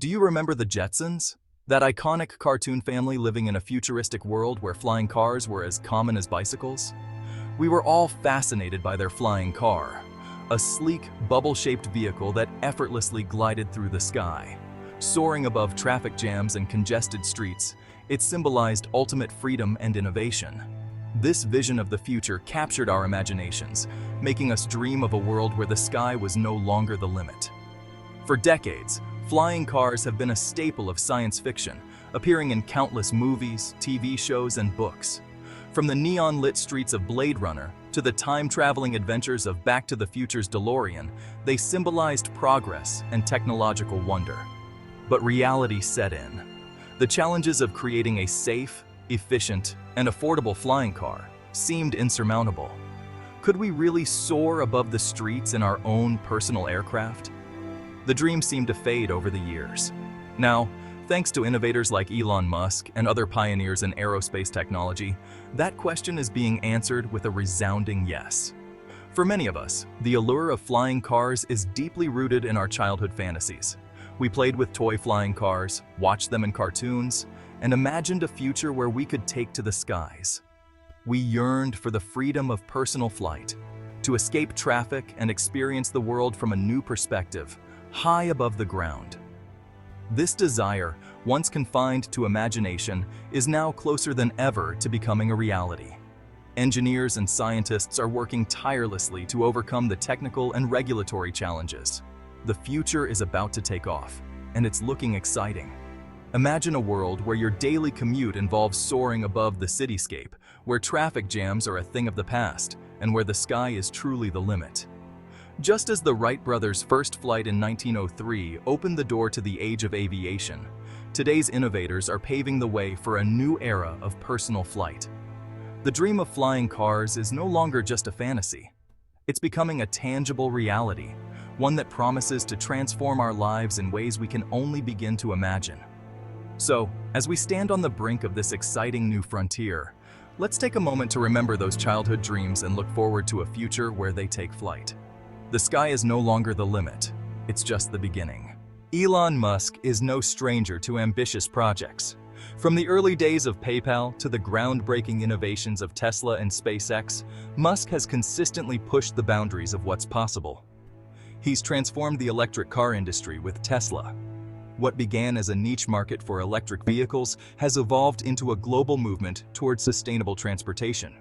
Do you remember the Jetsons? That iconic cartoon family living in a futuristic world where flying cars were as common as bicycles? We were all fascinated by their flying car, a sleek, bubble-shaped vehicle that effortlessly glided through the sky. Soaring above traffic jams and congested streets, it symbolized ultimate freedom and innovation. This vision of the future captured our imaginations, making us dream of a world where the sky was no longer the limit. For decades, flying cars have been a staple of science fiction, appearing in countless movies, TV shows, and books. From the neon-lit streets of Blade Runner to the time-traveling adventures of Back to the Future's DeLorean, they symbolized progress and technological wonder. But reality set in. The challenges of creating a safe, efficient, and affordable flying car seemed insurmountable. Could we really soar above the streets in our own personal aircraft? The dream seemed to fade over the years. Now, thanks to innovators like Elon Musk and other pioneers in aerospace technology, that question is being answered with a resounding yes. For many of us, the allure of flying cars is deeply rooted in our childhood fantasies. We played with toy flying cars, watched them in cartoons, and imagined a future where we could take to the skies. We yearned for the freedom of personal flight, to escape traffic and experience the world from a new perspective, high above the ground. This desire, once confined to imagination, is now closer than ever to becoming a reality. Engineers and scientists are working tirelessly to overcome the technical and regulatory challenges. The future is about to take off, and it's looking exciting. Imagine a world where your daily commute involves soaring above the cityscape, where traffic jams are a thing of the past, and where the sky is truly the limit. Just as the Wright brothers' first flight in 1903 opened the door to the age of aviation, today's innovators are paving the way for a new era of personal flight. The dream of flying cars is no longer just a fantasy. It's becoming a tangible reality, one that promises to transform our lives in ways we can only begin to imagine. So, as we stand on the brink of this exciting new frontier, let's take a moment to remember those childhood dreams and look forward to a future where they take flight. The sky is no longer the limit, it's just the beginning. Elon Musk is no stranger to ambitious projects. From the early days of PayPal to the groundbreaking innovations of Tesla and SpaceX, Musk has consistently pushed the boundaries of what's possible. He's transformed the electric car industry with Tesla. What began as a niche market for electric vehicles has evolved into a global movement towards sustainable transportation.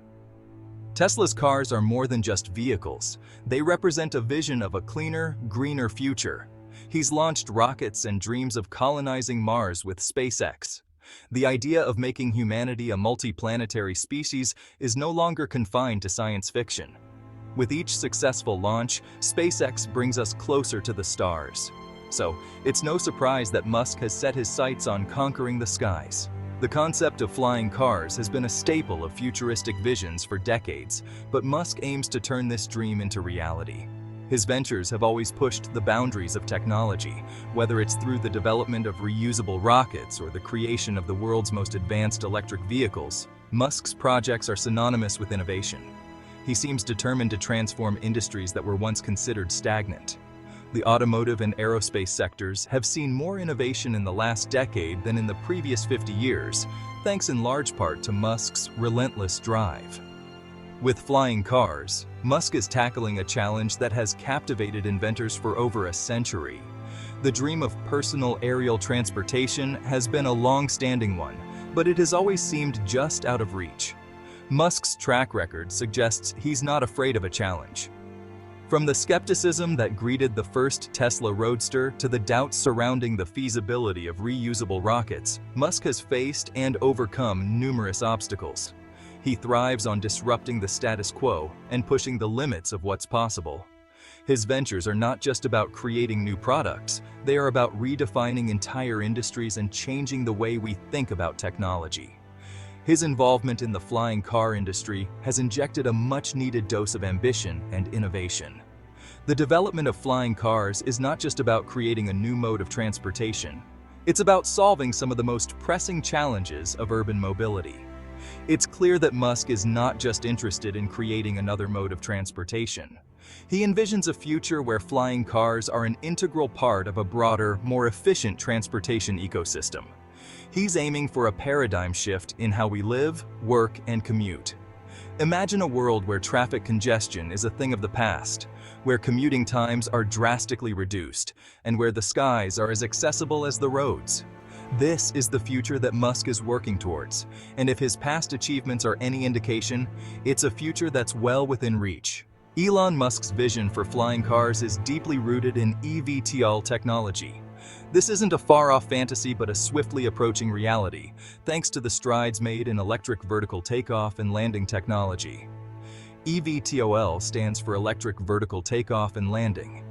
Tesla's cars are more than just vehicles. They represent a vision of a cleaner, greener future. He's launched rockets and dreams of colonizing Mars with SpaceX. The idea of making humanity a multi-planetary species is no longer confined to science fiction. With each successful launch, SpaceX brings us closer to the stars. So, it's no surprise that Musk has set his sights on conquering the skies. The concept of flying cars has been a staple of futuristic visions for decades, but Musk aims to turn this dream into reality. His ventures have always pushed the boundaries of technology, whether it's through the development of reusable rockets or the creation of the world's most advanced electric vehicles. Musk's projects are synonymous with innovation. He seems determined to transform industries that were once considered stagnant. The automotive and aerospace sectors have seen more innovation in the last decade than in the previous 50 years, thanks in large part to Musk's relentless drive. With flying cars, Musk is tackling a challenge that has captivated inventors for over a century. The dream of personal aerial transportation has been a long-standing one, but it has always seemed just out of reach. Musk's track record suggests he's not afraid of a challenge. From the skepticism that greeted the first Tesla Roadster to the doubts surrounding the feasibility of reusable rockets, Musk has faced and overcome numerous obstacles. He thrives on disrupting the status quo and pushing the limits of what's possible. His ventures are not just about creating new products, they are about redefining entire industries and changing the way we think about technology. His involvement in the flying car industry has injected a much-needed dose of ambition and innovation. The development of flying cars is not just about creating a new mode of transportation. It's about solving some of the most pressing challenges of urban mobility. It's clear that Musk is not just interested in creating another mode of transportation. He envisions a future where flying cars are an integral part of a broader, more efficient transportation ecosystem. He's aiming for a paradigm shift in how we live, work, and commute. Imagine a world where traffic congestion is a thing of the past, where commuting times are drastically reduced, and where the skies are as accessible as the roads. This is the future that Musk is working towards, and if his past achievements are any indication, it's a future that's well within reach. Elon Musk's vision for flying cars is deeply rooted in eVTOL technology. This isn't a far-off fantasy but a swiftly approaching reality, thanks to the strides made in electric vertical takeoff and landing technology. eVTOL stands for Electric Vertical Takeoff and Landing.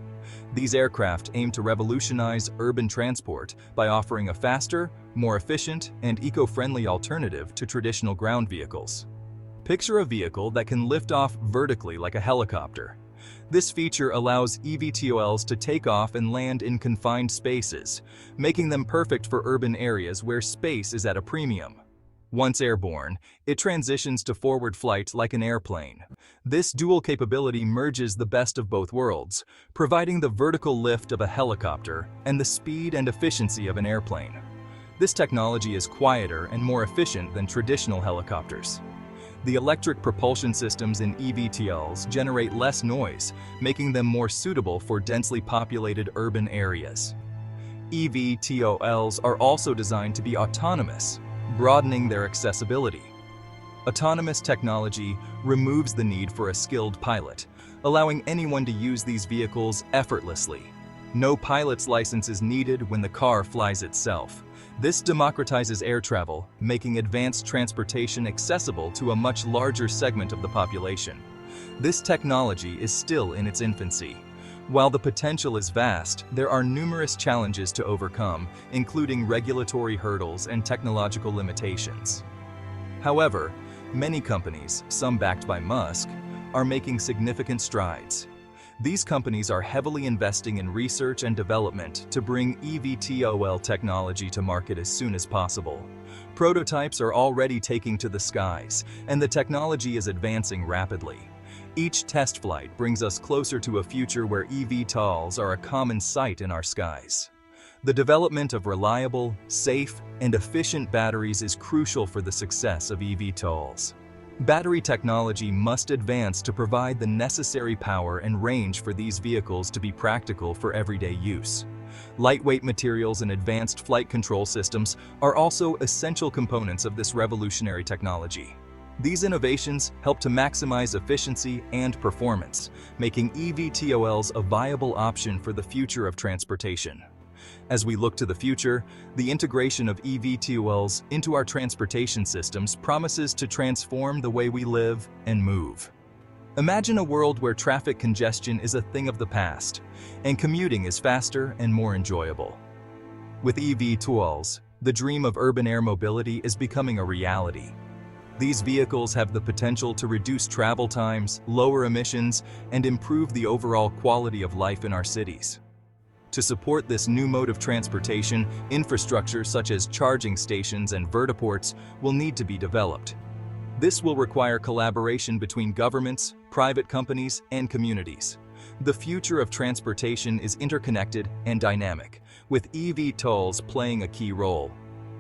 These aircraft aim to revolutionize urban transport by offering a faster, more efficient, and eco-friendly alternative to traditional ground vehicles. Picture a vehicle that can lift off vertically like a helicopter. This feature allows eVTOLs to take off and land in confined spaces, making them perfect for urban areas where space is at a premium. Once airborne, it transitions to forward flight like an airplane. This dual capability merges the best of both worlds, providing the vertical lift of a helicopter and the speed and efficiency of an airplane. This technology is quieter and more efficient than traditional helicopters. The electric propulsion systems in eVTOLs generate less noise, making them more suitable for densely populated urban areas. eVTOLs are also designed to be autonomous, broadening their accessibility. Autonomous technology removes the need for a skilled pilot, allowing anyone to use these vehicles effortlessly. No pilot's license is needed when the car flies itself. This democratizes air travel, making advanced transportation accessible to a much larger segment of the population. This technology is still in its infancy. While the potential is vast, there are numerous challenges to overcome, including regulatory hurdles and technological limitations. However, many companies, some backed by Musk, are making significant strides. These companies are heavily investing in research and development to bring eVTOL technology to market as soon as possible. Prototypes are already taking to the skies, and the technology is advancing rapidly. Each test flight brings us closer to a future where eVTOLs are a common sight in our skies. The development of reliable, safe, and efficient batteries is crucial for the success of eVTOLs. Battery technology must advance to provide the necessary power and range for these vehicles to be practical for everyday use. Lightweight materials and advanced flight control systems are also essential components of this revolutionary technology. These innovations help to maximize efficiency and performance, making eVTOLs a viable option for the future of transportation. As we look to the future, the integration of eVTOLs into our transportation systems promises to transform the way we live and move. Imagine a world where traffic congestion is a thing of the past, and commuting is faster and more enjoyable. With eVTOLs, the dream of urban air mobility is becoming a reality. These vehicles have the potential to reduce travel times, lower emissions, and improve the overall quality of life in our cities. To support this new mode of transportation, infrastructure such as charging stations and vertiports will need to be developed. This will require collaboration between governments, private companies, and communities. The future of transportation is interconnected and dynamic, with eVTOLs playing a key role.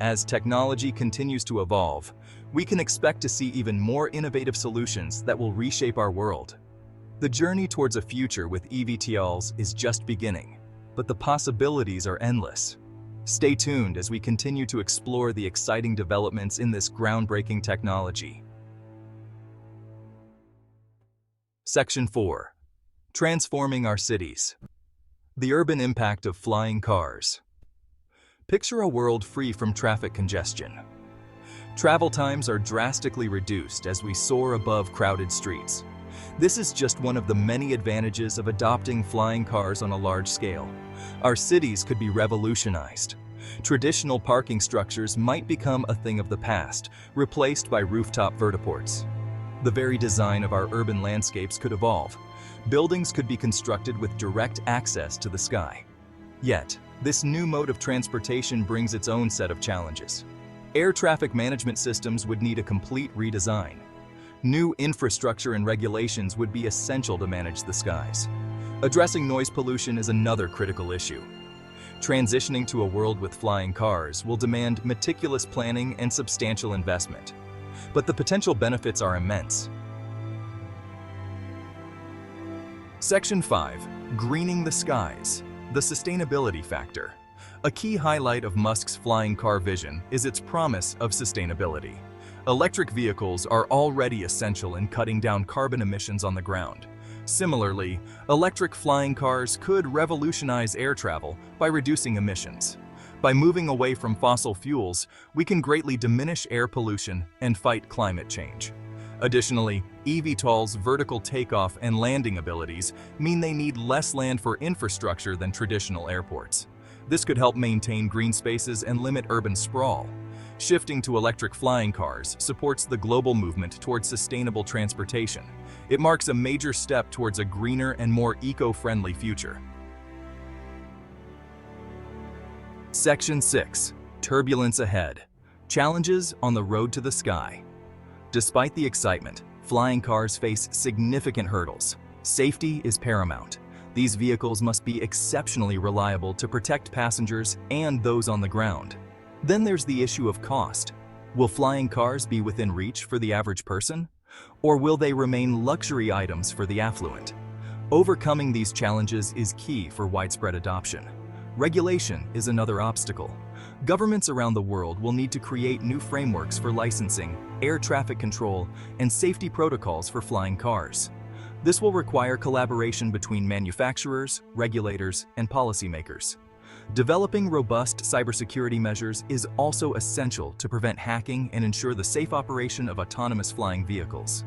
As technology continues to evolve, we can expect to see even more innovative solutions that will reshape our world. The journey towards a future with eVTOLs is just beginning, but the possibilities are endless. Stay tuned as we continue to explore the exciting developments in this groundbreaking technology. Section 4. Transforming our cities. The urban impact of flying cars. Picture a world free from traffic congestion. Travel times are drastically reduced as we soar above crowded streets. This is just one of the many advantages of adopting flying cars on a large scale. Our cities could be revolutionized. Traditional parking structures might become a thing of the past, replaced by rooftop vertiports. The very design of our urban landscapes could evolve. Buildings could be constructed with direct access to the sky. Yet, this new mode of transportation brings its own set of challenges. Air traffic management systems would need a complete redesign. New infrastructure and regulations would be essential to manage the skies. Addressing noise pollution is another critical issue. Transitioning to a world with flying cars will demand meticulous planning and substantial investment. But the potential benefits are immense. Section 5. Greening the skies. The sustainability factor. A key highlight of Musk's flying car vision is its promise of sustainability. Electric vehicles are already essential in cutting down carbon emissions on the ground. Similarly, electric flying cars could revolutionize air travel by reducing emissions. By moving away from fossil fuels, we can greatly diminish air pollution and fight climate change. Additionally, eVTOL's vertical takeoff and landing abilities mean they need less land for infrastructure than traditional airports. This could help maintain green spaces and limit urban sprawl. Shifting to electric flying cars supports the global movement towards sustainable transportation. It marks a major step towards a greener and more eco-friendly future. Section 6. Turbulence ahead. Challenges on the road to the sky. Despite the excitement, flying cars face significant hurdles. Safety is paramount. These vehicles must be exceptionally reliable to protect passengers and those on the ground. Then there's the issue of cost. Will flying cars be within reach for the average person? Or will they remain luxury items for the affluent? Overcoming these challenges is key for widespread adoption. Regulation is another obstacle. Governments around the world will need to create new frameworks for licensing, air traffic control, and safety protocols for flying cars. This will require collaboration between manufacturers, regulators, and policymakers. Developing robust cybersecurity measures is also essential to prevent hacking and ensure the safe operation of autonomous flying vehicles.